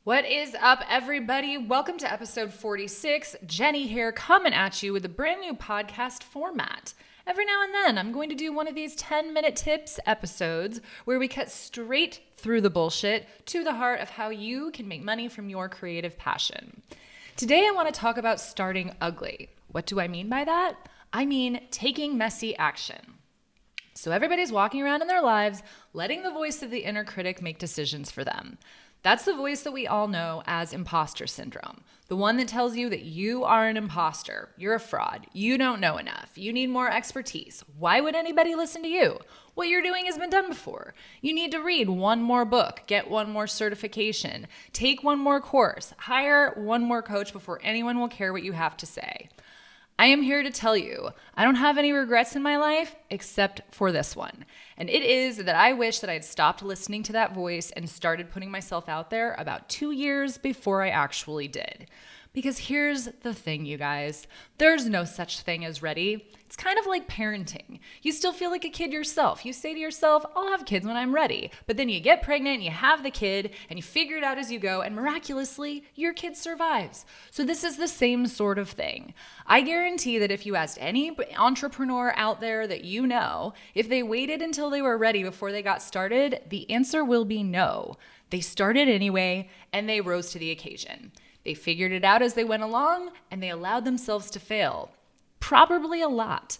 What is up, everybody? Welcome to episode 46. Jennie here, coming at you with a brand new podcast format. Every now and then, I'm going to do one of these 10-minute tips episodes where we cut straight through the bullshit to the heart of how you can make money from your creative passion. Today, I want to talk about starting ugly. What do I mean by that? I mean taking messy action. So everybody's walking around in their lives, letting the voice of the inner critic make decisions for them. That's the voice that we all know as imposter syndrome. The one that tells you that you are an imposter, you're a fraud, you don't know enough, you need more expertise. Why would anybody listen to you? What you're doing has been done before. You need to read one more book, get one more certification, take one more course, hire one more coach before anyone will care what you have to say. I am here to tell you, I don't have any regrets in my life except for this one. And it is that I wish that I had stopped listening to that voice and started putting myself out there about 2 years before I actually did. Because here's the thing, you guys. There's no such thing as ready. It's kind of like parenting. You still feel like a kid yourself. You say to yourself, I'll have kids when I'm ready. But then you get pregnant and you have the kid and you figure it out as you go, and miraculously, your kid survives. So this is the same sort of thing. I guarantee that if you asked any entrepreneur out there that you know, if they waited until they were ready before they got started, the answer will be no. They started anyway, and they rose to the occasion. They figured it out as they went along, and they allowed themselves to fail. Probably a lot.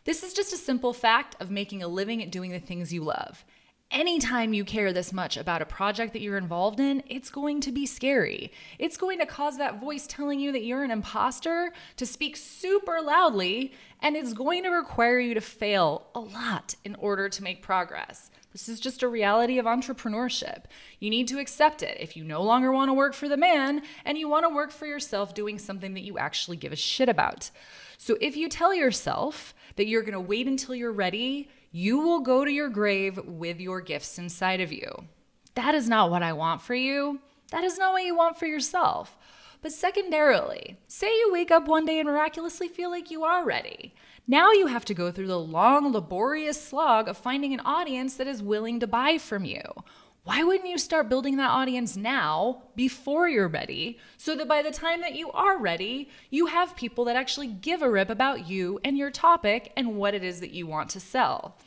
This is just a simple fact of making a living at doing the things you love. Anytime you care this much about a project that you're involved in, it's going to be scary. It's going to cause that voice telling you that you're an imposter to speak super loudly, and it's going to require you to fail a lot in order to make progress. This is just a reality of entrepreneurship. You need to accept it if you no longer want to work for the man and you want to work for yourself doing something that you actually give a shit about. So if you tell yourself that you're going to wait until you're ready, you will go to your grave with your gifts inside of you. That is not what I want for you. That is not what you want for yourself. But secondarily, say you wake up one day and miraculously feel like you are ready. Now you have to go through the long, laborious slog of finding an audience that is willing to buy from you. Why wouldn't you start building that audience now before you're ready so that by the time that you are ready, you have people that actually give a rip about you and your topic and what it is that you want to sell?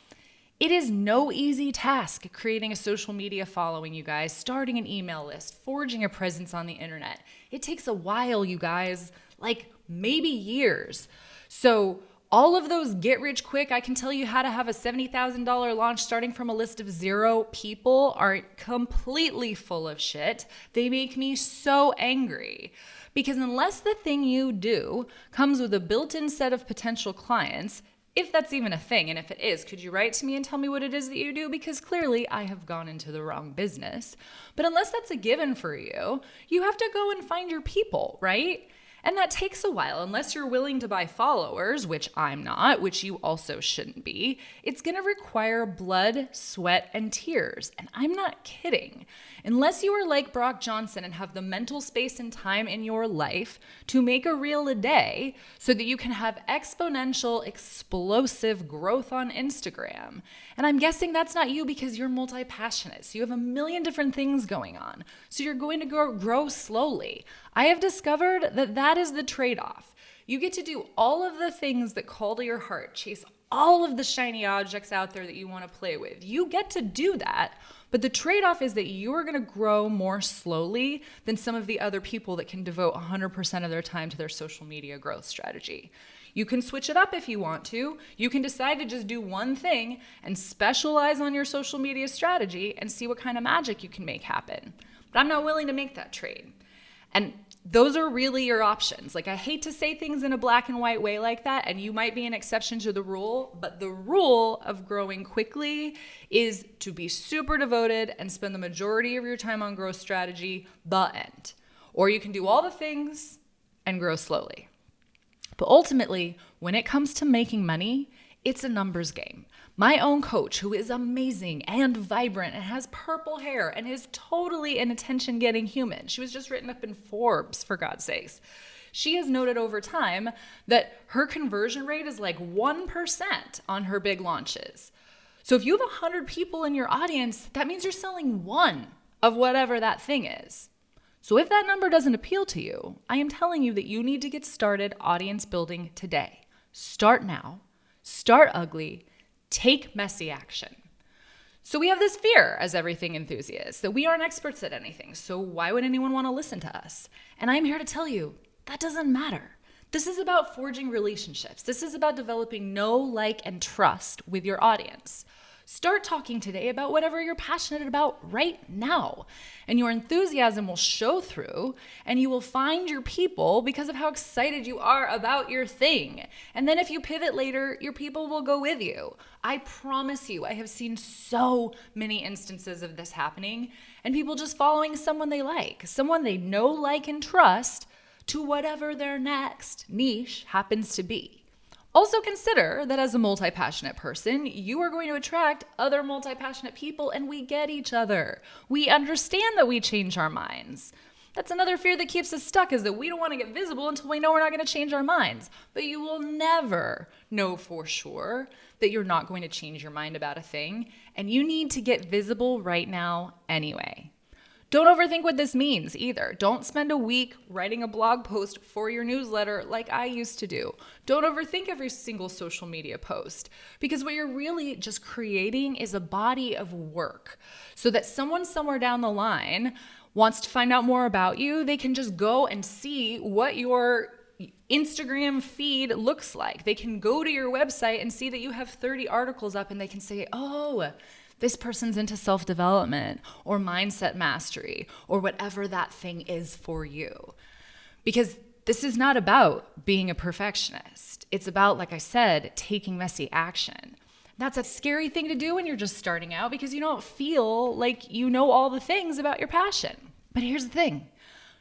It is no easy task creating a social media following, you guys, starting an email list, forging a presence on the internet. It takes a while, you guys, like maybe years. So all of those get rich quick, I can tell you how to have a $70,000 launch starting from a list of 0 people are completely full of shit. They make me so angry. Because unless the thing you do comes with a built-in set of potential clients, if that's even a thing, and if it is, could you write to me and tell me what it is that you do? Because clearly I have gone into the wrong business. But unless that's a given for you, you have to go and find your people, right? And that takes a while. Unless you're willing to buy followers, which I'm not, which you also shouldn't be, it's going to require blood, sweat, and tears. And I'm not kidding. Unless you are like Brock Johnson and have the mental space and time in your life to make a reel a day so that you can have exponential, explosive growth on Instagram. And I'm guessing that's not you because you're multi-passionate. So you have a million different things going on. So you're going to grow slowly. I have discovered that is the trade-off. You get to do all of the things that call to your heart, chase all of the shiny objects out there that you want to play with. You get to do that, but the trade-off is that you are going to grow more slowly than some of the other people that can devote 100% of their time to their social media growth strategy. You can switch it up if you want to. You can decide to just do one thing and specialize on your social media strategy and see what kind of magic you can make happen. But I'm not willing to make that trade. And those are really your options. Like, I hate to say things in a black and white way like that, and you might be an exception to the rule, but the rule of growing quickly is to be super devoted and spend the majority of your time on growth strategy, the end. Or you can do all the things and grow slowly. But ultimately, when it comes to making money, it's a numbers game. My own coach, who is amazing and vibrant and has purple hair and is totally an attention-getting human. She was just written up in Forbes, for God's sakes. She has noted over time that her conversion rate is like 1% on her big launches. So if you have 100 people in your audience, that means you're selling one of whatever that thing is. So if that number doesn't appeal to you, I am telling you that you need to get started audience building today. Start now, start ugly, take messy action. So we have this fear as everything enthusiasts that we aren't experts at anything. So why would anyone want to listen to us? And I'm here to tell you that doesn't matter. This is about forging relationships. This is about developing know, like, and trust with your audience. Start talking today about whatever you're passionate about right now. And your enthusiasm will show through, and you will find your people because of how excited you are about your thing. And then if you pivot later, your people will go with you. I promise you, I have seen so many instances of this happening, and people just following someone they like, someone they know, like, and trust to whatever their next niche happens to be. Also consider that as a multi-passionate person, you are going to attract other multi-passionate people, and we get each other. We understand that we change our minds. That's another fear that keeps us stuck, is that we don't want to get visible until we know we're not going to change our minds. But you will never know for sure that you're not going to change your mind about a thing, and you need to get visible right now anyway. Don't overthink what this means either. Don't spend a week writing a blog post for your newsletter like I used to do. Don't overthink every single social media post, because what you're really just creating is a body of work so that someone somewhere down the line wants to find out more about you. They can just go and see what your Instagram feed looks like. They can go to your website and see that you have 30 articles up, and they can say, oh, this person's into self-development or mindset mastery or whatever that thing is for you. Because this is not about being a perfectionist. It's about, like I said, taking messy action. That's a scary thing to do when you're just starting out, because you don't feel like you know all the things about your passion. But here's the thing.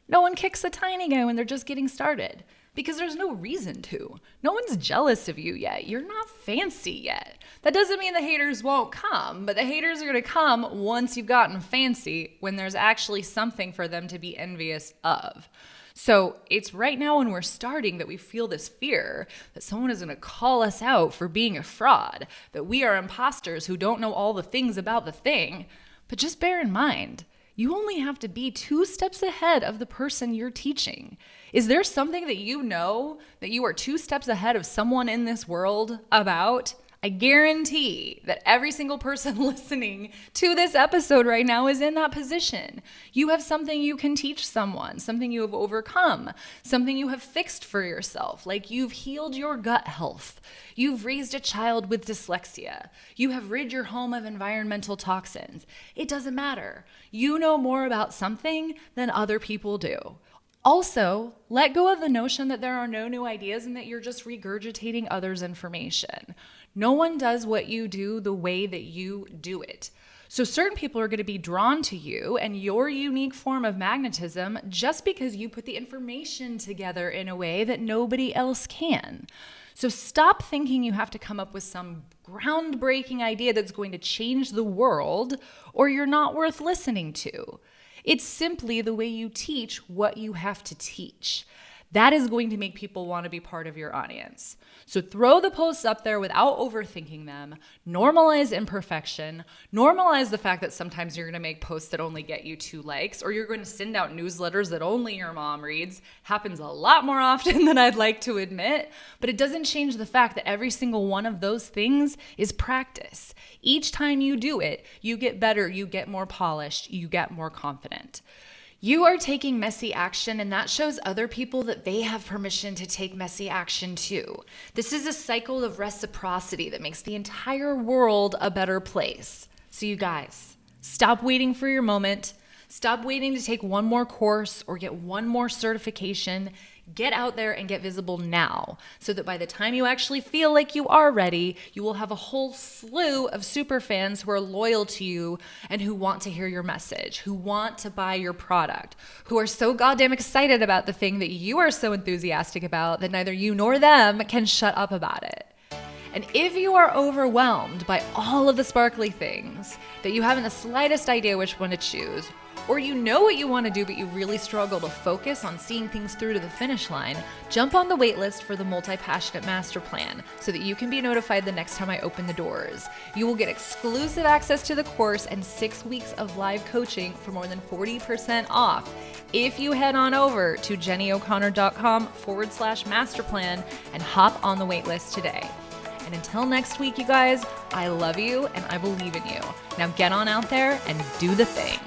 No one kicks a tiny guy when they're just getting started, because there's no reason to. No one's jealous of you yet. You're not fancy yet. That doesn't mean the haters won't come, but the haters are going to come once you've gotten fancy, when there's actually something for them to be envious of. So it's right now when we're starting that we feel this fear that someone is going to call us out for being a fraud, that we are imposters who don't know all the things about the thing. But just bear in mind, you only have to be 2 steps ahead of the person you're teaching. Is there something that you know that you are 2 steps ahead of someone in this world about? I guarantee that every single person listening to this episode right now is in that position. You have something you can teach someone, something you have overcome, something you have fixed for yourself, like you've healed your gut health. You've raised a child with dyslexia. You have rid your home of environmental toxins. It doesn't matter. You know more about something than other people do. Also, let go of the notion that there are no new ideas and that you're just regurgitating others' information. No one does what you do the way that you do it. So certain people are going to be drawn to you and your unique form of magnetism just because you put the information together in a way that nobody else can. So stop thinking you have to come up with some groundbreaking idea that's going to change the world, or you're not worth listening to. It's simply the way you teach what you have to teach. That is going to make people want to be part of your audience. So throw the posts up there without overthinking them. Normalize imperfection. Normalize the fact that sometimes you're going to make posts that only get you 2 likes, or you're going to send out newsletters that only your mom reads. Happens a lot more often than I'd like to admit, but it doesn't change the fact that every single one of those things is practice. Each time you do it, you get better, you get more polished, you get more confident. You are taking messy action, and that shows other people that they have permission to take messy action too. This is a cycle of reciprocity that makes the entire world a better place. So you guys, stop waiting for your moment. Stop waiting to take one more course or get one more certification. Get out there and get visible now, so that by the time you actually feel like you are ready, you will have a whole slew of super fans who are loyal to you and who want to hear your message, who want to buy your product, who are so goddamn excited about the thing that you are so enthusiastic about that neither you nor them can shut up about it. And if you are overwhelmed by all of the sparkly things that you haven't the slightest idea which one to choose, or you know what you want to do but you really struggle to focus on seeing things through to the finish line, jump on the waitlist for the Multi-Passionate Master Plan so that you can be notified the next time I open the doors. You will get exclusive access to the course and 6 weeks of live coaching for more than 40% off if you head on over to jennyo'connor.com/masterplan and hop on the waitlist today. And until next week, you guys, I love you and I believe in you. Now get on out there and do the thing.